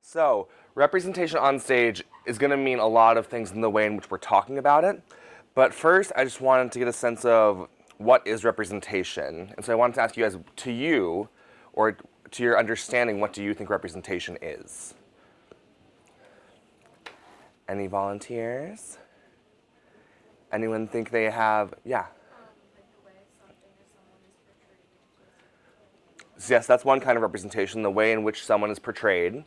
So, representation on stage is going to mean a lot of things in the way in which we're talking about it. But first, I just wanted to get a sense of what is representation. And so I wanted to ask you guys, to you, or to your understanding, what do you think representation is? Any volunteers? Anyone think they have, yeah? Like the way something or someone is portrayed. So yes, that's one kind of representation, the way in which someone is portrayed.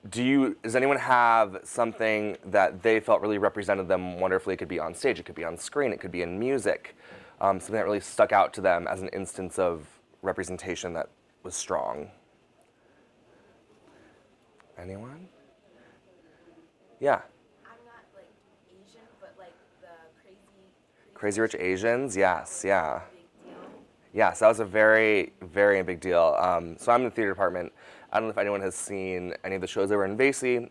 Does anyone have something that they felt really represented them wonderfully? It could be on stage, it could be on screen, it could be in music. Something that really stuck out to them as an instance of representation that was strong. Anyone? Yeah. I'm not like Asian, but like the Crazy Rich Asians, yes, yeah. big deal. Yes, that was a very, very big deal. So I'm in the theater department. I don't know if anyone has seen any of the shows that were in Vasey,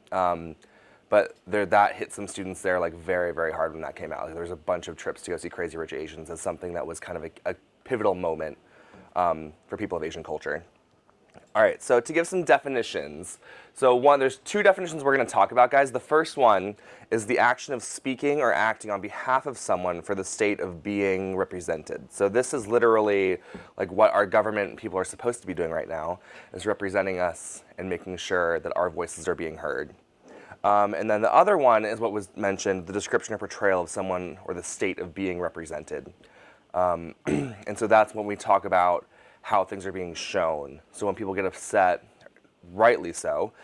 but that hit some students there like very, very hard when that came out. Like, there was a bunch of trips to go see Crazy Rich Asians as something that was kind of a pivotal moment for people of Asian culture. All right, so to give some definitions. So there's two definitions we're going to talk about, guys. The first one is the action of speaking or acting on behalf of someone for the state of being represented. So this is literally like what our government people are supposed to be doing right now, is representing us and making sure that our voices are being heard. And then the other one is what was mentioned, the description or portrayal of someone or the state of being represented. And so that's when we talk about how things are being shown. So when people get upset, rightly so,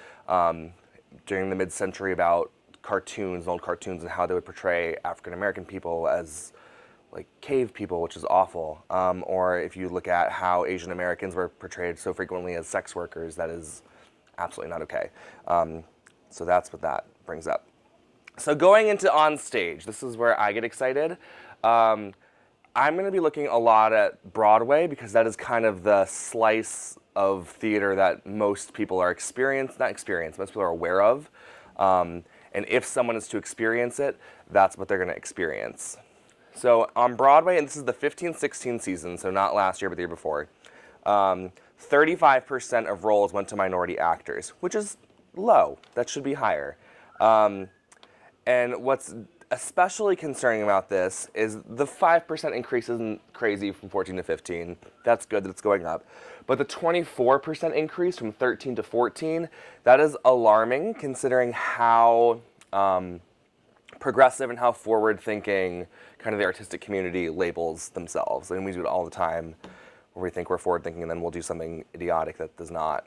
during the mid-century about cartoons, old cartoons, and how they would portray African-American people as like cave people, which is awful. Or if you look at how Asian Americans were portrayed so frequently as sex workers, that is absolutely not okay. So that's what that brings up. So going into on stage, this is where I get excited. I'm going to be looking a lot at Broadway because that is kind of the slice of theater that most people are most people are aware of. And if someone is to experience it, that's what they're going to experience. So on Broadway, and this is the 15-16 season, so not last year, but the year before, 35% of roles went to minority actors, which is low. That should be higher. And what's especially concerning about this is the 5% increase isn't crazy from 14 to 15. That's good that it's going up. But the 24% increase from 13 to 14, that is alarming considering how progressive and how forward-thinking kind of the artistic community labels themselves. And we do it all the time where we think we're forward-thinking and then we'll do something idiotic that's not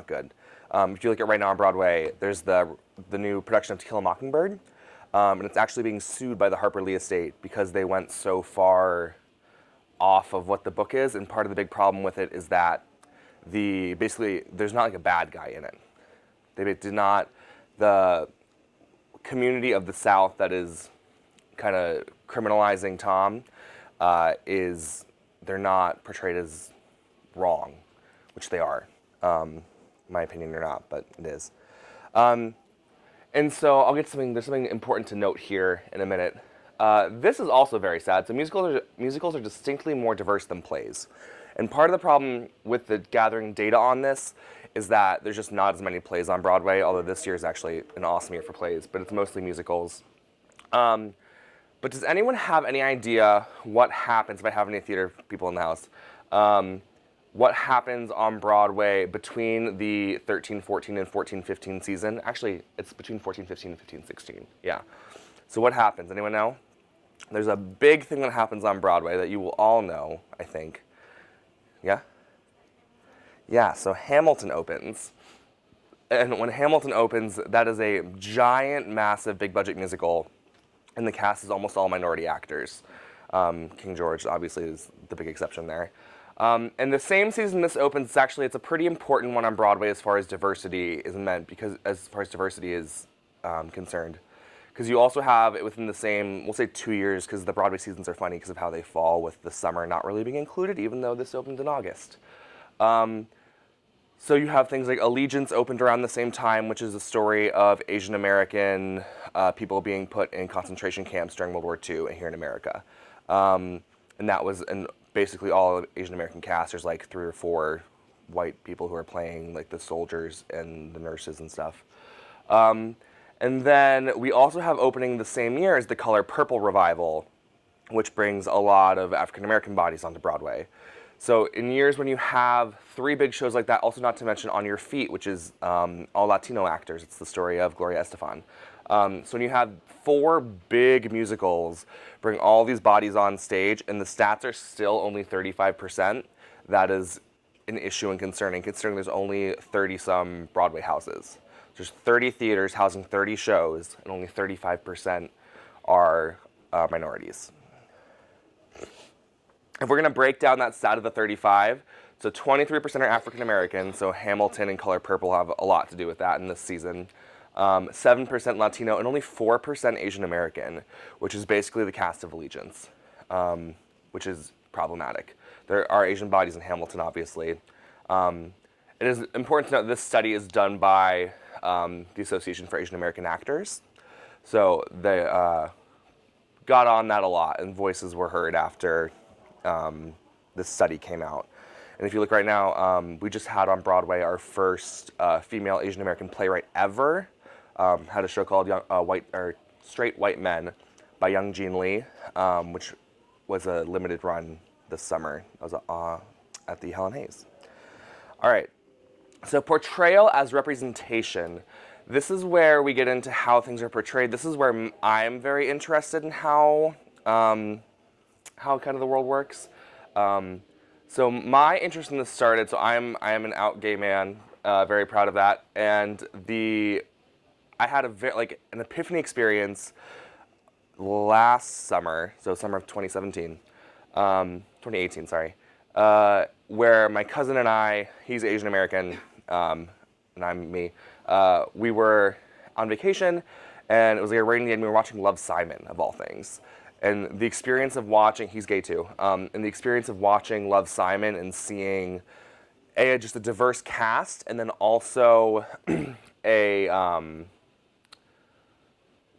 good. If you look at right now on Broadway, there's the new production of To Kill a Mockingbird. And it's actually being sued by the Harper Lee estate because they went so far off of what the book is. And part of the big problem with it is that basically there's not like a bad guy in it. The community of the South that is kind of criminalizing Tom they're not portrayed as wrong, which they are. In my opinion, they're not, but it is. And so I'll get there's something important to note here in a minute. This is also very sad. So musicals are distinctly more diverse than plays. And part of the problem with the gathering data on this is that there's just not as many plays on Broadway, although this year is actually an awesome year for plays, but it's mostly musicals. But does anyone have any idea what happens, if I have any theater people in the house, what happens on Broadway between the 13-14 and 14-15 season? Actually, it's between 14-15 and 15-16, yeah. So what happens? Anyone know? There's a big thing that happens on Broadway that you will all know, I think. Yeah? Yeah, so Hamilton opens. And when Hamilton opens, that is a giant, massive, big-budget musical, and the cast is almost all minority actors. King George, obviously, is the big exception there. And the same season this opens, it's a pretty important one on Broadway as far as diversity is concerned. Because you also have it within the same, we'll say 2 years, because the Broadway seasons are funny because of how they fall with the summer not really being included, even though this opened in August. So you have things like Allegiance opened around the same time, which is a story of Asian American people being put in concentration camps during World War II here in America. And that was basically all Asian American cast. There's like 3 or 4 white people who are playing like the soldiers and the nurses and stuff. And then we also have opening the same year as the Color Purple revival, which brings a lot of African American bodies onto Broadway. So in years when you have 3 big shows like that, also not to mention On Your Feet, which is all Latino actors. It's the story of Gloria Estefan. So when you have 4 big musicals bring all these bodies on stage and the stats are still only 35%, that is an issue and concerning, considering there's only 30-some Broadway houses. There's 30 theaters housing 30 shows, and only 35% are minorities. If we're going to break down that stat of the 35, so 23% are African American, so Hamilton and Color Purple have a lot to do with that in this season. 7% Latino, and only 4% Asian American, which is basically the cast of Allegiance, which is problematic. There are Asian bodies in Hamilton, obviously. It is important to note this study is done by the Association for Asian American Actors. So they got on that a lot, and voices were heard after this study came out. And if you look right now, we just had on Broadway our first female Asian American playwright ever. Had a show called Straight White Men by Young Jean Lee, which was a limited run this summer. It was at the Helen Hayes. All right, so portrayal as representation. This is where we get into how things are portrayed. This is where I'm very interested in how kind of the world works. So my interest in this started, so I am an out gay man, very proud of that, and I had an epiphany experience last summer, so summer of 2018, sorry, where my cousin and I, he's Asian American, and I'm me, we were on vacation, and it was like a rainy day, and we were watching Love, Simon, of all things. And the experience of watching, he's gay too, and the experience of watching Love, Simon and seeing just a diverse cast, and then also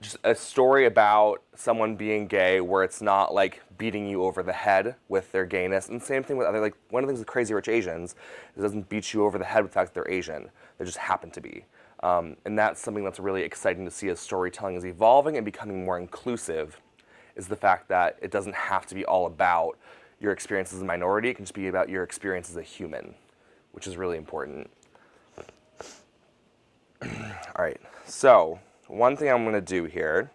just a story about someone being gay where it's not like beating you over the head with their gayness. And same thing with other, like one of the things with Crazy Rich Asians is it doesn't beat you over the head with the fact that they're Asian. They just happen to be. And that's something that's really exciting to see as storytelling is evolving and becoming more inclusive, is the fact that it doesn't have to be all about your experience as a minority. It can just be about your experience as a human, which is really important. All right, so one thing I'm going to do here.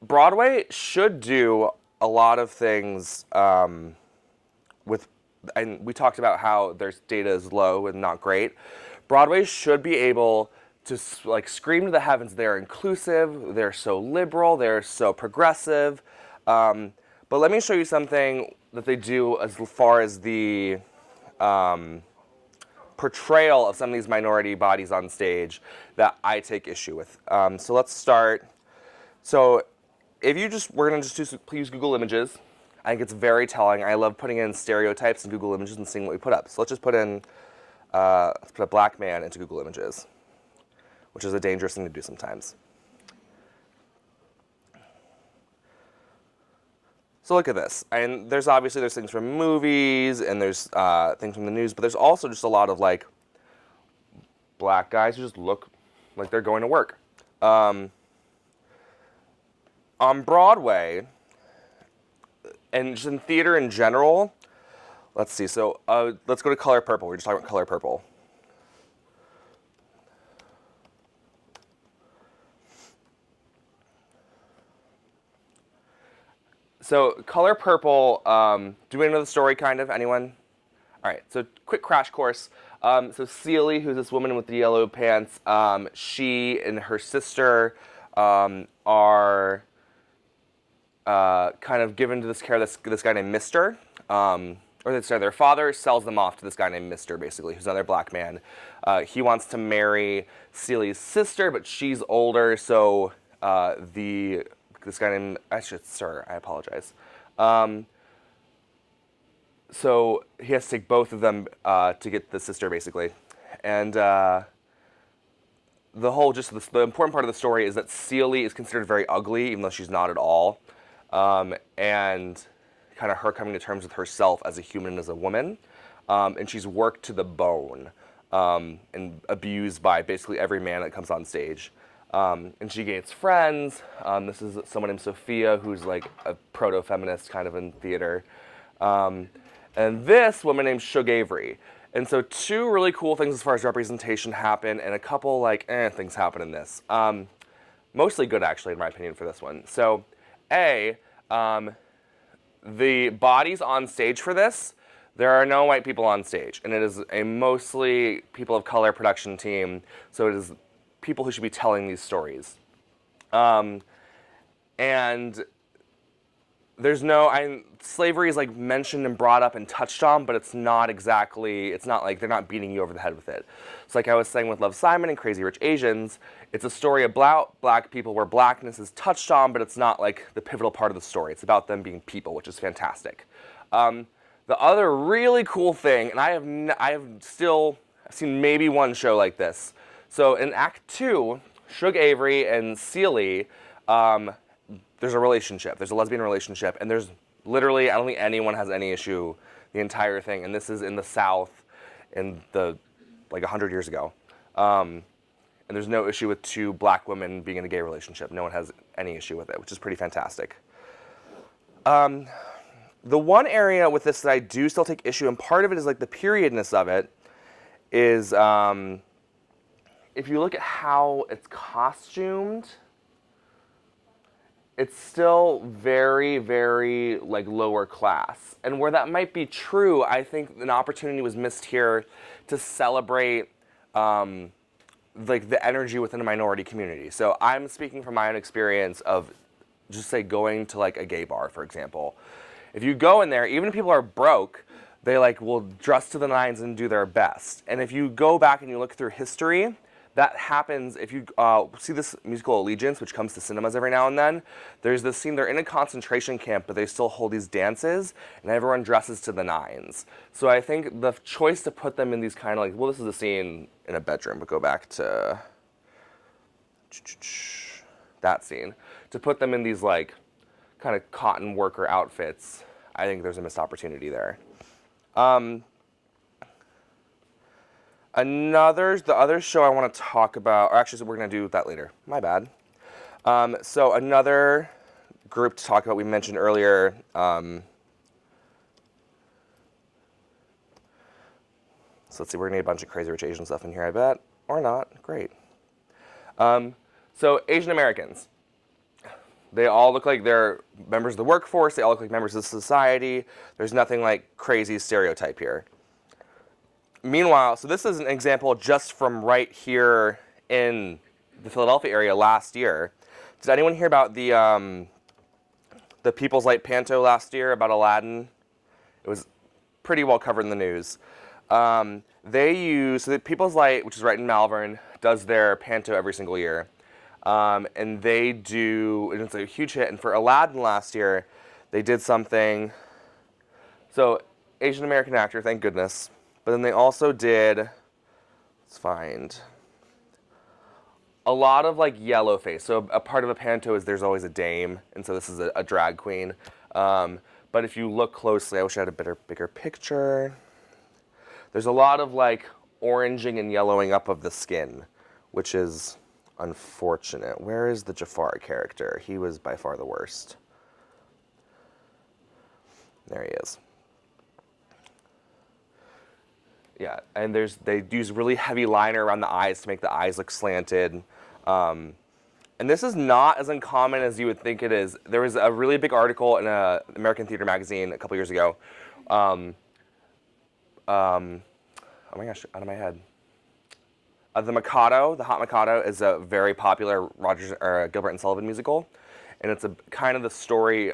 Broadway should do a lot of things and we talked about how their data is low and not great. Broadway should be able to like scream to the heavens, they're inclusive, they're so liberal, they're so progressive. But let me show you something that they do as far as the portrayal of some of these minority bodies on stage that I take issue with. So let's start. So if we're gonna just use Google Images. I think it's very telling. I love putting in stereotypes in Google Images and seeing what we put up. So let's just put in, let's put a black man into Google Images, which is a dangerous thing to do sometimes. So look at this. And there's things from movies and there's things from the news, but there's also just a lot of like black guys who just look like they're going to work. On Broadway, and just in theater in general, let's see. So let's go to Color Purple. We're just talking about Color Purple. So Color Purple, do we know the story kind of? Anyone? All right, so quick crash course. So Celie, who's this woman with the yellow pants, she and her sister are kind of given to this care, this guy named Mr. Their father sells them off to this guy named Mr. basically, who's another black man. He wants to marry Celie's sister, but she's older, so this guy named, sir, I apologize. So he has to take both of them to get the sister, basically. And the important part of the story is that Celie is considered very ugly, even though she's not at all. And kind of her coming to terms with herself as a human and as a woman. And she's worked to the bone and abused by basically every man that comes on stage. And she gains friends. This is someone named Sophia, who's like a proto-feminist kind of in theater. And this woman named Shug Avery. And so two really cool things as far as representation happen, and a couple like things happen in this. Mostly good, actually, in my opinion, for this one. So, the bodies on stage for this, there are no white people on stage, and it is a mostly people of color production team, so it is people who should be telling these stories. And there's no, slavery is like mentioned and brought up and touched on, but it's not exactly, it's not like they're not beating you over the head with it. So like I was saying with Love, Simon and Crazy Rich Asians, it's a story about black people where blackness is touched on, but it's not like the pivotal part of the story. It's about them being people, which is fantastic. The other really cool thing, and I've seen maybe one show like this. So in Act 2, Shug Avery and Celie, there's a relationship. There's a lesbian relationship, and there's literally, I don't think anyone has any issue the entire thing. And this is in the South, in the like 100 years ago, and there's no issue with two black women being in a gay relationship. No one has any issue with it, which is pretty fantastic. The one area with this that I do still take issue, and part of it is like the periodness of it, is if you look at how it's costumed, it's still very, very like lower class. And where that might be true, I think an opportunity was missed here to celebrate like the energy within a minority community. So I'm speaking from my own experience of just say going to like a gay bar, for example. If you go in there, even if people are broke, they like will dress to the nines and do their best. And if you go back and you look through history, that happens if you see this musical Allegiance, which comes to cinemas every now and then. There's this scene, they're in a concentration camp, but they still hold these dances, and everyone dresses to the nines. So I think the choice to put them in these kind of like, well, this is a scene in a bedroom, but go back to that scene. To put them in these like kind of cotton worker outfits, I think there's a missed opportunity there. The other show I want to talk about, or actually, so we're going to do that later. My bad. So another group to talk about, we mentioned earlier, so let's see, we're going to need a bunch of Crazy Rich Asian stuff in here, I bet. Or not. Great. So Asian Americans. They all look like they're members of the workforce. They all look like members of society. There's nothing like crazy stereotype here. Meanwhile, so this is an example just from right here in the Philadelphia area last year. Did anyone hear about the People's Light Panto last year about Aladdin? It was pretty well covered in the news. So the People's Light, which is right in Malvern, does their Panto every single year. And and it's a huge hit. And for Aladdin last year, they did something. So Asian American actor, thank goodness. But then they also did, let's find, a lot of like yellow face. So a part of a panto is there's always a dame, and so this is a drag queen. But if you look closely, I wish I had a bigger picture. There's a lot of like oranging and yellowing up of the skin, which is unfortunate. Where is the Jafar character? He was by far the worst. There he is. Yeah, and they use really heavy liner around the eyes to make the eyes look slanted. And this is not as uncommon as you would think it is. There was a really big article in a American Theater magazine a couple years ago. Oh my gosh, out of my head. The Mikado, the Hot Mikado, is a very popular Gilbert and Sullivan musical. And it's a kind of the story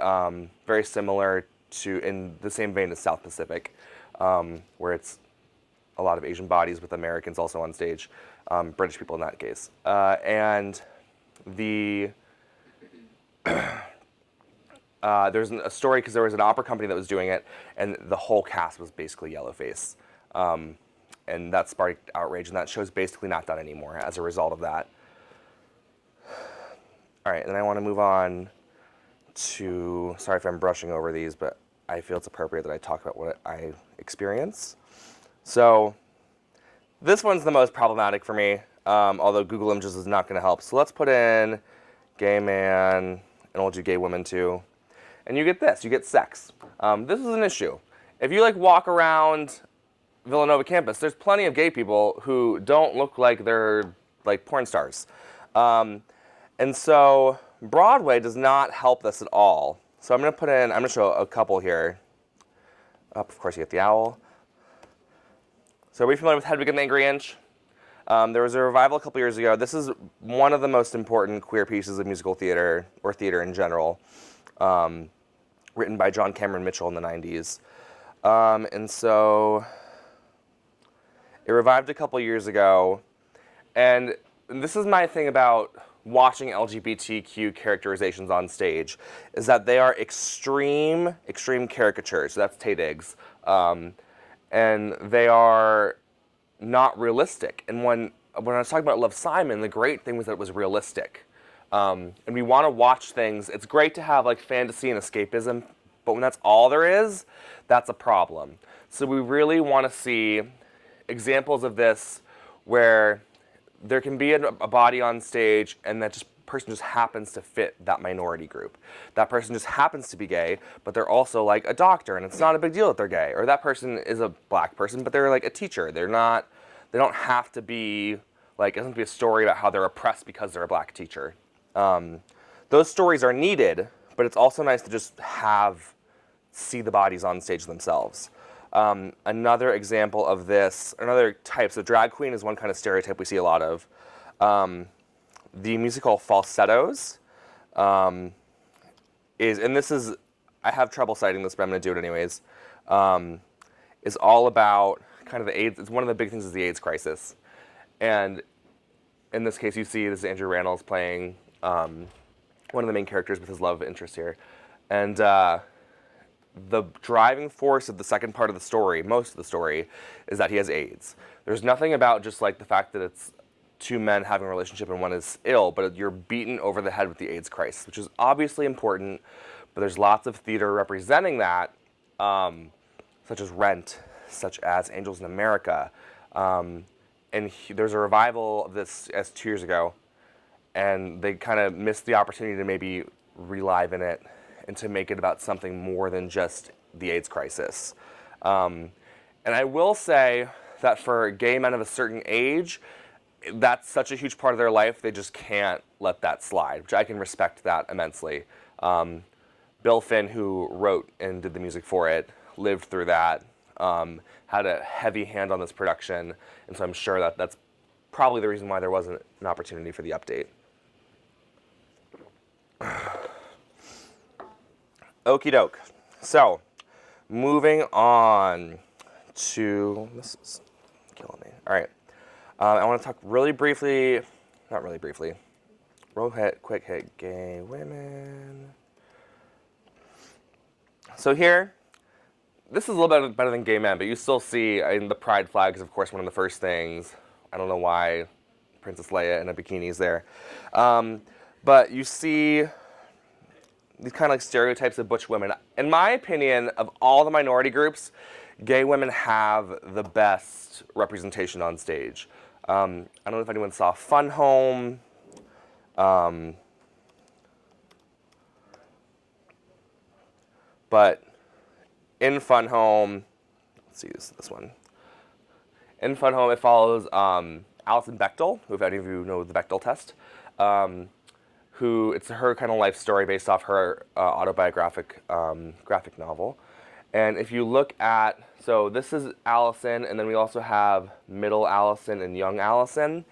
very similar to, in the same vein as South Pacific, where it's a lot of Asian bodies with Americans also on stage, British people in that case. And there's a story because there was an opera company that was doing it, and the whole cast was basically yellowface. And that sparked outrage, and that show's basically not done anymore as a result of that. All right, and I want to move on to, sorry if I'm brushing over these, but I feel it's appropriate that I talk about what I experience. So this one's the most problematic for me, although Google Images is not going to help. So let's put in gay man, and we'll do gay women too. And you get this, you get sex. This is an issue. If you like walk around Villanova campus, there's plenty of gay people who don't look like they're like porn stars. And so Broadway does not help this at all. So I'm going to show a couple here. Of course, you get the owl. So are we familiar with Hedwig and the Angry Inch? There was a revival a couple years ago. This is one of the most important queer pieces of musical theater, or theater in general, written by John Cameron Mitchell in the 90s. And so it revived a couple years ago. And this is my thing about watching LGBTQ characterizations on stage, is that they are extreme caricatures. So that's Tay Diggs. And they are not realistic. And when I was talking about Love, Simon, the great thing was that it was realistic. And we want to watch things. It's great to have like fantasy and escapism, but when that's all there is, that's a problem. So we really want to see examples of this where there can be a body on stage and that person just happens to fit that minority group. That person just happens to be gay, but they're also like a doctor, and it's not a big deal that they're gay. Or that person is a black person, but they're like a teacher. They don't have to be like, it doesn't have to be a story about how they're oppressed because they're a black teacher. Those stories are needed, but it's also nice to just see the bodies on stage themselves. Another example of this, another type, so drag queen is one kind of stereotype we see a lot of. The musical Falsettos I have trouble citing this, but I'm going to do it anyways, is all about kind of the AIDS. It's one of the big things is the AIDS crisis. And in this case, you see this is Andrew Rannells playing one of the main characters with his love interest here. And the driving force of the second part of the story, most of the story, is that he has AIDS. There's nothing about just like the fact that it's two men having a relationship and one is ill, but you're beaten over the head with the AIDS crisis, which is obviously important, but there's lots of theater representing that, such as Rent, such as Angels in America. There's a revival of this as 2 years ago, and they kind of missed the opportunity to maybe reliven it and to make it about something more than just the AIDS crisis. And I will say that for gay men of a certain age, that's such a huge part of their life, they just can't let that slide, which I can respect that immensely. Bill Finn, who wrote and did the music for it, lived through that, had a heavy hand on this production, and so I'm sure that that's probably the reason why there wasn't an opportunity for the update. Okie doke. So, moving on to, this is killing me. All right. I want to talk really briefly, not really briefly, quick hit, gay women. So here, this is a little bit better than gay men, but you still see, the pride flag is of course one of the first things. I don't know why Princess Leia in a bikini is there. But you see these kind of like stereotypes of butch women. In my opinion, of all the minority groups, gay women have the best representation on stage. I don't know if anyone saw Fun Home. But in Fun Home, let's see this one. In Fun Home, it follows Alison Bechdel, who, if any of you know the Bechdel test, who it's her kind of life story based off her autobiographic graphic novel. And if you look at, so this is Allison, and then we also have middle Allison and young Allison,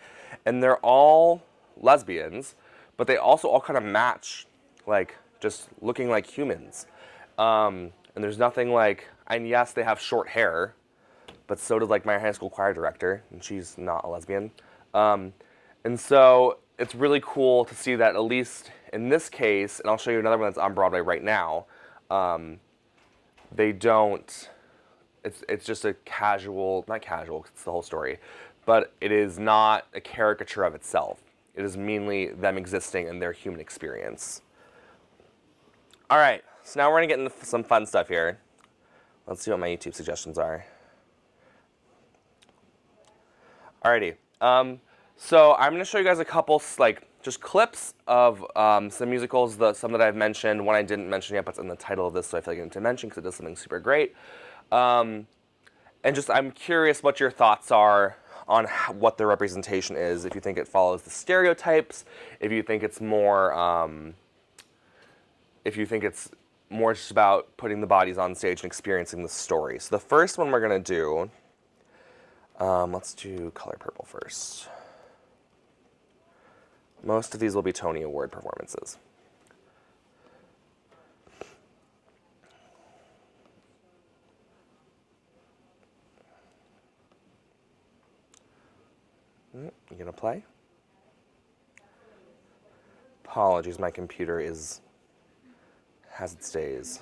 and they're all lesbians, but they also all kind of match, like just looking like humans. And there's nothing like, and yes, they have short hair, but so does like my high school choir director, and she's not a lesbian. And so it's really cool to see that, at least in this case, and I'll show you another one that's on Broadway right now, they don't, it's just a casual, not casual, it's the whole story, but it is not a caricature of itself. It is mainly them existing in their human experience. All right, So now we're gonna get into some fun stuff here. Let's see what my YouTube suggestions are. Alrighty. So I'm gonna show you guys a couple just clips of some musicals, some that I've mentioned, one I didn't mention yet, but it's in the title of this, so I feel like I need to mention because it does something super great. And just I'm curious what your thoughts are on what the representation is. If you think it follows the stereotypes, if you think it's more just about putting the bodies on stage and experiencing the story. So the first one we're gonna do, let's do Color Purple first. Most of these will be Tony Award performances. You gonna play? Apologies, my computer has its days.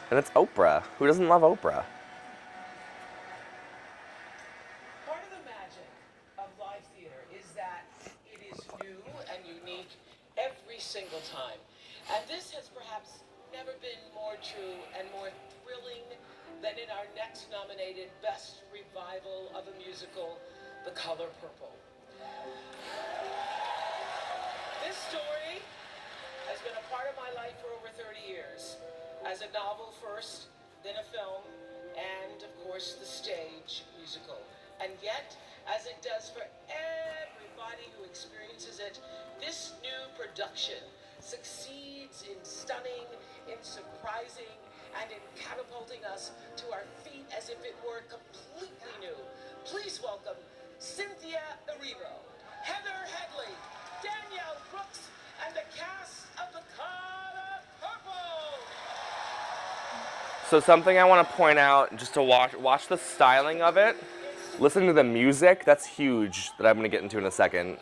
And it's Oprah. Who doesn't love Oprah? Part of the magic of live theater is that it is new and unique every single time. And this has perhaps never been more true and more thrilling than in our next nominated Best Revival of a Musical, The Color Purple. This story has been a part of my life for over 30 years. As a novel first, then a film, and of course the stage musical. And yet, as it does for everybody who experiences it, this new production succeeds in stunning, in surprising, and in catapulting us to our feet as if it were completely new. Please welcome Cynthia Erivo, Heather Headley, Danielle Brooks, and the cast of The Color Purple. So something I want to point out, just to watch the styling of it, listen to the music, that's huge, that I'm going to get into in a second.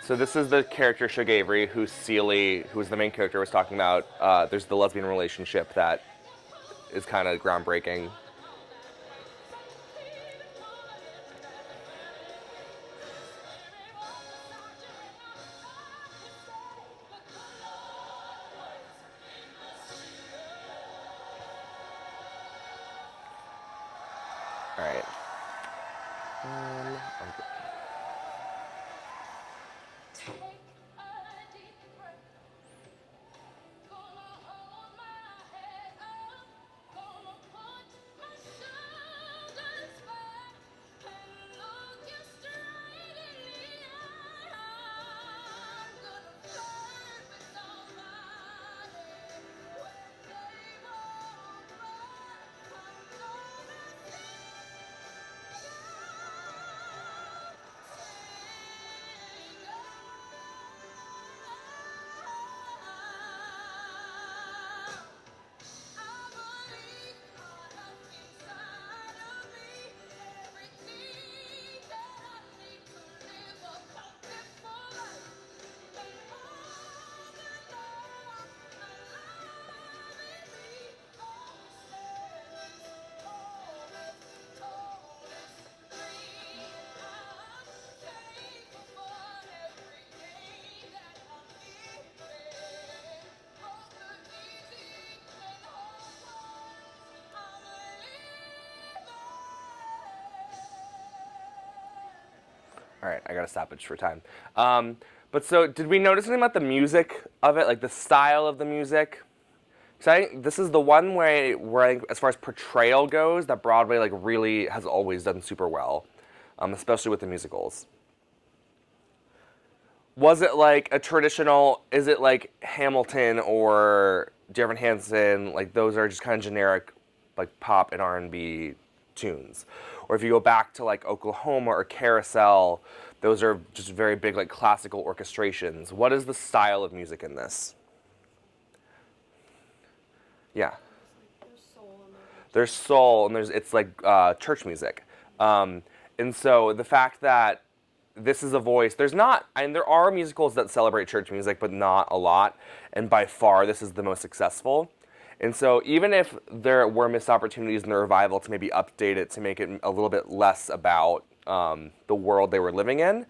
So this is the character Shug Avery, who Celie, who is the main character, was talking about. There's the lesbian relationship that is kind of groundbreaking. All right. Okay. Take a deep breath. Gonna hold my head up. Gonna put my shoulders back and look you straight in the eye. I'm gonna flirt with somebody when they walk by. I'm gonna All right, I got to stop it for time. But so, did we notice anything about the music of it, like the style of the music? So I think this is the one way where, I think, as far as portrayal goes, that Broadway like really has always done super well, especially with the musicals. Was it like a traditional? Is it like Hamilton or Dear Evan Hansen? Like those are just kind of generic, like pop and R&B tunes. Or if you go back to like Oklahoma or Carousel, those are just very big like classical orchestrations. What is the style of music in this? Yeah. There's soul and it's like church music. And so the fact that this is a voice, there are musicals that celebrate church music, but not a lot. And by far, this is the most successful. And so even if there were missed opportunities in the revival to maybe update it to make it a little bit less about the world they were living in,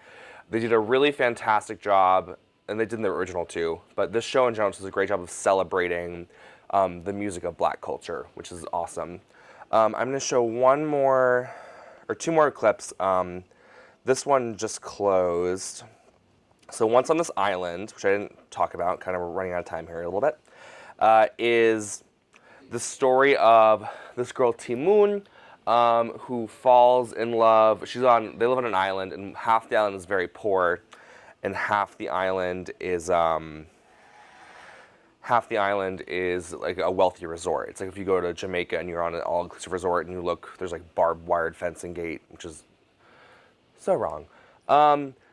they did a really fantastic job, and they did in the original too, but this show in general does a great job of celebrating the music of Black culture, which is awesome. I'm going to show two more clips. This one just closed. So Once on This Island, which I didn't talk about, kind of running out of time here a little bit, is the story of this girl Ti-Moon, who falls in love. They live on an island, and half the island is very poor, and half the island is like a wealthy resort. It's like if you go to Jamaica and you're on an all-inclusive resort and you look, there's like barbed wired fencing gate, which is so wrong.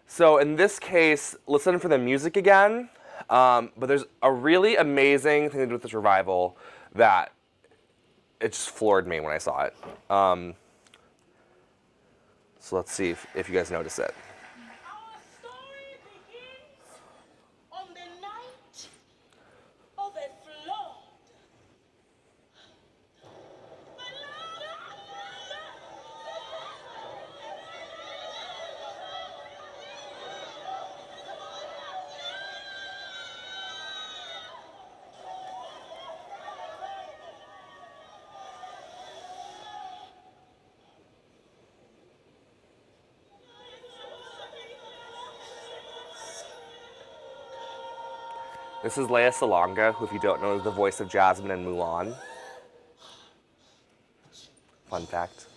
So in this case, listen for the music again. But there's a really amazing thing to do with this revival that it just floored me when I saw it. So let's see if you guys notice it. Our story begins on the night of a flood. This is Lea Salonga, who, if you don't know, is the voice of Jasmine in Mulan. Fun fact.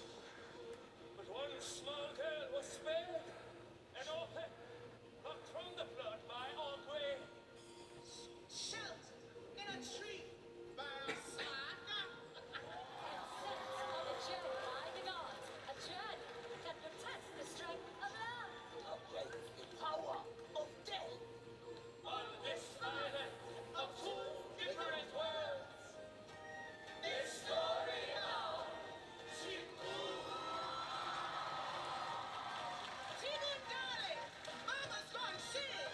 But one small girl was spared, and all that plucked from the flood by our grave. Shelter in a tree by our side. On a journey by the gods, a journey that protects the strength of love. Against the power of death. On this island of two different worlds, this story of Ti-Moon. Ti-Moon, darling, Mama's gonna sing.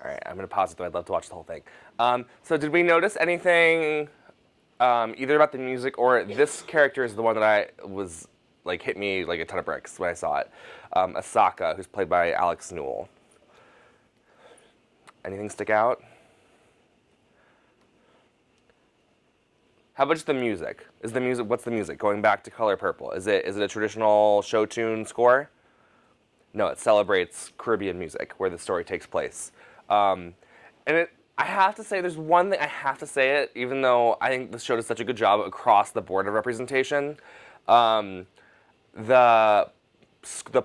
All right, I'm going to pause it, though. I'd love to watch the whole thing. So did we notice anything either about the music or this character is the one that I was, like, hit me like a ton of bricks when I saw it. Asaka, who's played by Alex Newell. Anything stick out? How about just the music? What's the music? Going back to Color Purple. Is it a traditional show tune score? No, it celebrates Caribbean music where the story takes place. I have to say, there's one thing I have to say it, even though I think this show does such a good job across the board of representation. The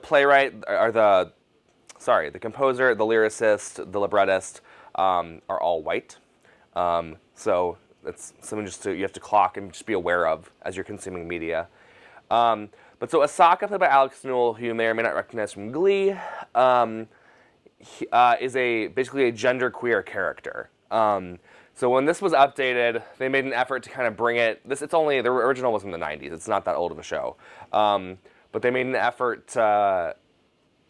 playwright, or the composer, the lyricist, the librettist are all white. So That's something you have to clock and just be aware of as you're consuming media. But so Asaka, played by Alex Newell, who you may or may not recognize from Glee, is basically a genderqueer character. So when this was updated, they made an effort to kind of bring it. The original was in the 90s. It's not that old of a show, but they made an effort to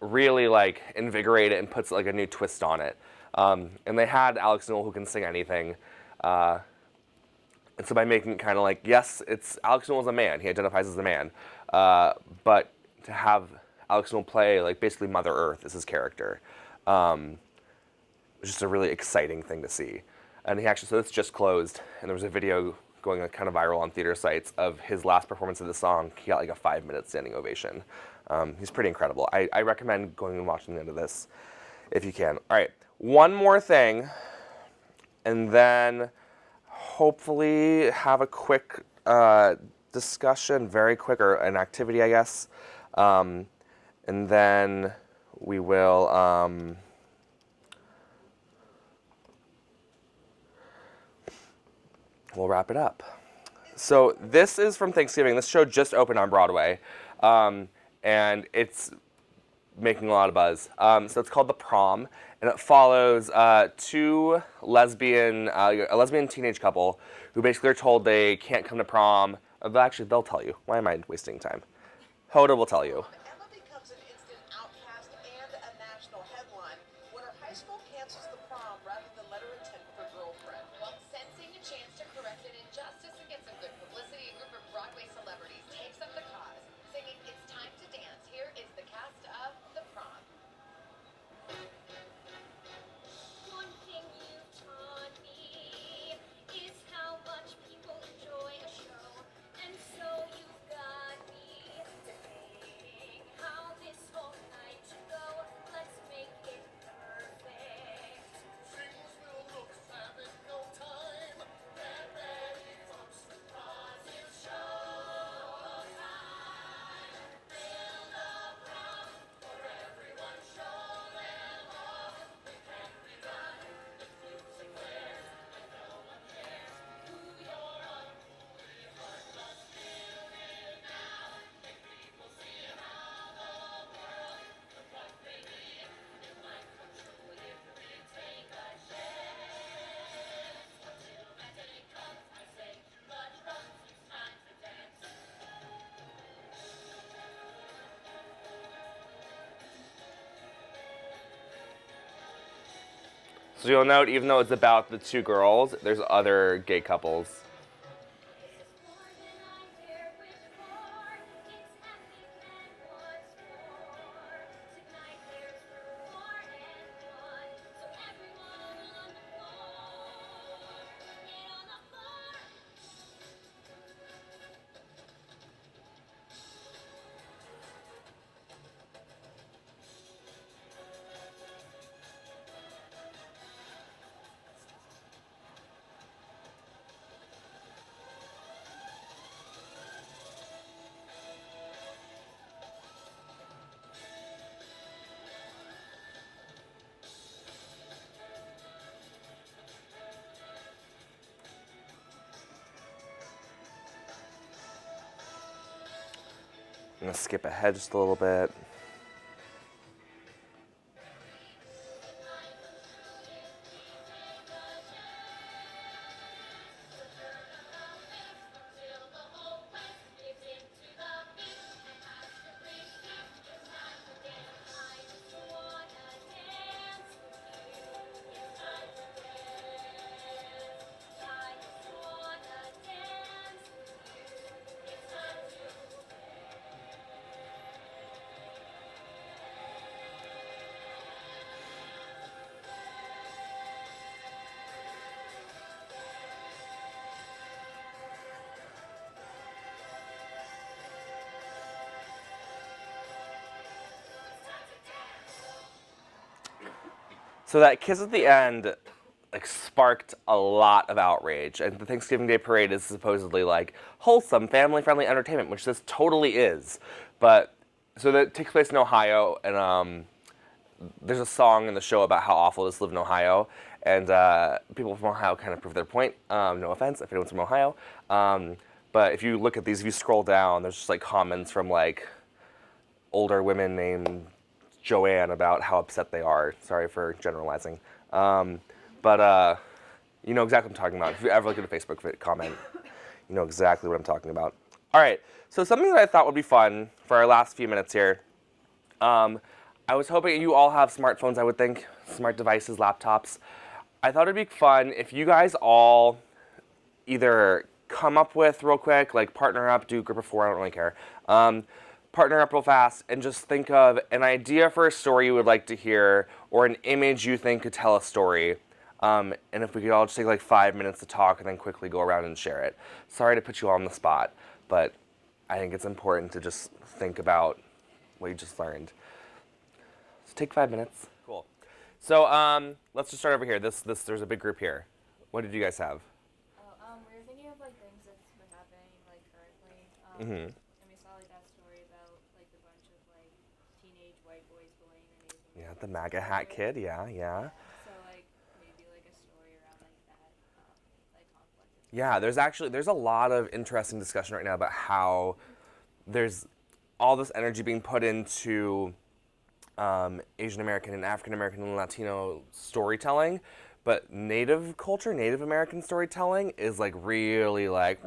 really like invigorate it and puts like a new twist on it. And they had Alex Newell, who can sing anything. And so by making it kind of like, yes, it's Alex Newell's a man. He identifies as a man. But to have Alex Newell play like basically Mother Earth as his character, was just a really exciting thing to see. And so it's just closed, and there was a video going kind of viral on theater sites of his last performance of the song. He got like a 5-minute standing ovation. He's pretty incredible. I recommend going and watching the end of this if you can. All right, one more thing, and then hopefully have a quick discussion, very quick, or an activity, I guess. And then we will... we'll wrap it up. So this is from Thanksgiving. This show just opened on Broadway, and it's making a lot of buzz. So it's called The Prom, and it follows a lesbian teenage couple who basically are told they can't come to prom. Actually, they'll tell you. Why am I wasting time? Hoda will tell you. Emma becomes an instant outcast and a national headline when her high school cancels the prom rather than let her attend with her girlfriend. Well, sensing a chance to correct an injustice and get some good publicity, a group of Broadway celebrities takes up the cause, singing "It's Time to Dance." Here is the cast of The Prom. One thing you've taught me is how much people enjoy a show, and so you've got me debating how this whole night should go. Let's make it perfect. Things will look fab in no time. Get ready, folks, because it's showtime. Build a prom for everyone, show them off. It can be done if music plays and no one cares who you're unruly heart must feel it now. Make people see how the world could what they need in life come true if we take a chance. Until that day comes, I say, blood runs, it's time to dance. So you'll note, even though it's about the two girls, there's other gay couples. It's more than I dared wish for. It's epic and what's more. Tonight there's room for anyone, so everyone on the floor. Get on the floor. I'm gonna skip ahead just a little bit. So that kiss at the end like sparked a lot of outrage, and the Thanksgiving Day Parade is supposedly like wholesome, family-friendly entertainment, which this totally is. But so that takes place in Ohio, and there's a song in the show about how awful it is to live in Ohio, and people from Ohio kind of prove their point. No offense if anyone's from Ohio. But if you look at these, if you scroll down, there's just like comments from like older women named Joanne about how upset they are. Sorry for generalizing. But you know exactly what I'm talking about. If you ever look at a Facebook comment, you know exactly what I'm talking about. All right, so something that I thought would be fun for our last few minutes here. I was hoping you all have smartphones, I would think, smart devices, laptops. I thought it'd be fun if you guys all either come up with real quick, like partner up, do a group of 4, I don't really care. Partner up real fast and just think of an idea for a story you would like to hear or an image you think could tell a story. And if we could all just take like 5 minutes to talk and then quickly go around and share it. Sorry to put you all on the spot, but I think it's important to just think about what you just learned. So take 5 minutes. Cool. So let's just start over here. There's a big group here. What did you guys have? We were thinking of like things that's been happening like currently. Mm-hmm. And we saw like that story about like the bunch of like teenage white boys bullying an Asian Yeah, girl. the MAGA hat kid. Yeah. So like maybe like a story around like that, like conflict. Yeah, there's a lot of interesting discussion right now about how there's all this energy being put into Asian American and African American and Latino storytelling, but Native culture, Native American storytelling is like really like,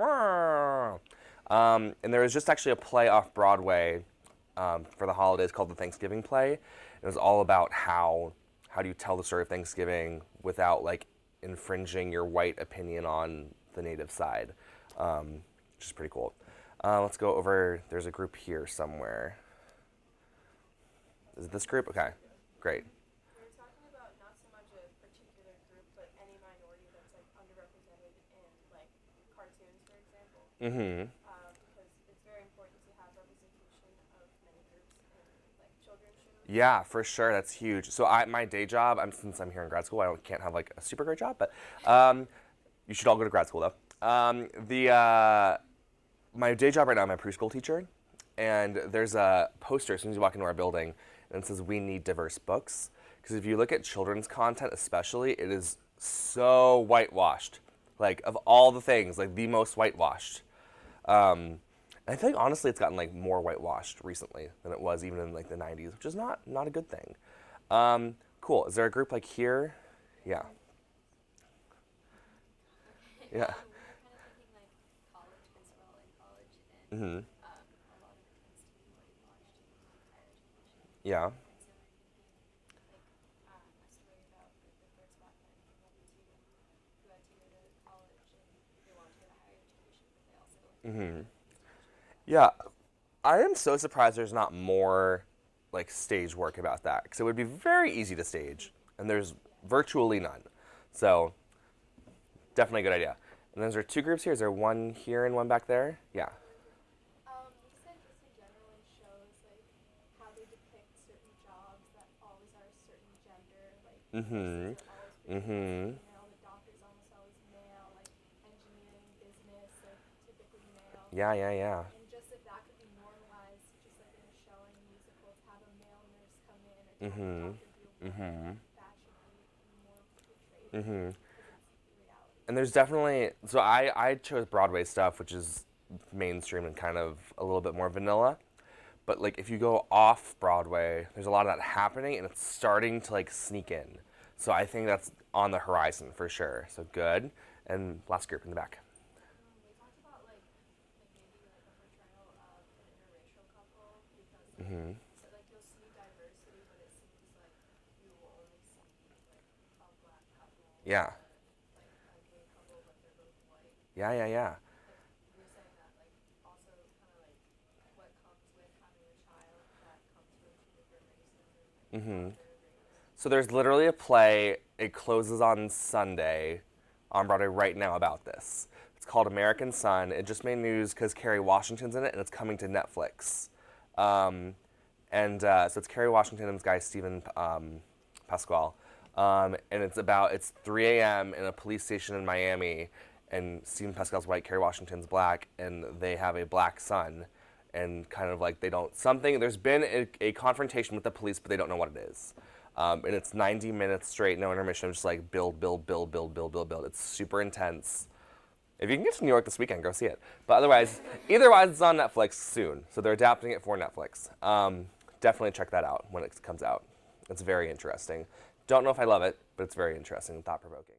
and there was just actually a play off Broadway for the holidays called the Thanksgiving Play. It was all about how do you tell the story of Thanksgiving without like infringing your white opinion on the Native side, which is pretty cool. Let's go over, there's a group here somewhere. Is it this group? Okay, great. We were talking about not so much a particular group, but any minority that's like underrepresented in like cartoons, for example. Mm-hmm. Because it's very important to have representation of many groups in like children's shows. Yeah, for sure, that's huge. So my day job, since I'm here in grad school, can't have like a super great job, but you should all go to grad school though. My day job right now, I'm a preschool teacher, and there's a poster as soon as you walk into our building, and it says, "We need diverse books." Because if you look at children's content especially, it is so whitewashed. Like, of all the things, like the most whitewashed. And I think honestly it's gotten like more whitewashed recently than it was even in like the 90s, which is not a good thing. Cool, is there a group like here? Yeah. Yeah. We were kind of thinking like college as well, like college and Mm-hmm. a lot of it tends to be whitewashed in like higher education. Yeah. And so we were thinking like a story about like the first black men who had to go to college and they wanted to go to higher education, but they also Mm-hmm. Yeah. I am so surprised there's not more like stage work about that, because it would be very easy to stage, and there's virtually none. So definitely a good idea. And then is there 2 groups here? Is there one here and one back there? Yeah. we said just in general in shows like how they depict certain jobs that always are a certain gender, like Mm-hmm. nurses are always pretty Mm-hmm. male, the doctor's almost always male, like engineering, business, they're typically male. Yeah. And just if that could be normalized, just like in a show and a musical, to have a male nurse come in or to have a doctor do a Mm-hmm. that should be more portrayed. Mm-hmm. Because it's reality. And there's definitely, so I chose Broadway stuff, which is mainstream and kind of a little bit more vanilla. But like if you go off Broadway, there's a lot of that happening, and it's starting to like sneak in. So I think that's on the horizon for sure. So good. And last group in the back. We talked about like maybe like a portrayal of an interracial couple because like, Mm-hmm. so like you'll see diversity, but it seems like you will only see like a black couple, Yeah. like a gay couple, but they're both white. Yeah. Like you were saying that like also kind of like what comes with having a child that comes from 2 different races and like Mm-hmm. their race. So there's literally a play. It closes on Sunday on Broadway right now about this. It's called American Son. It just made news because Kerry Washington's in it, and it's coming to Netflix. So it's Kerry Washington and this guy, Stephen Pasquale. And it's 3 a.m. in a police station in Miami, and Stephen Pasquale's white, Kerry Washington's black, and they have a black son. And kind of like there's been a confrontation with the police, but they don't know what it is. And it's 90 minutes straight, no intermission, just like build, build, build, build, build, build, build. It's super intense. If you can get to New York this weekend, go see it. But otherwise, it's on Netflix soon. So they're adapting it for Netflix. Definitely check that out when it comes out. It's very interesting. Don't know if I love it, but it's very interesting and thought-provoking.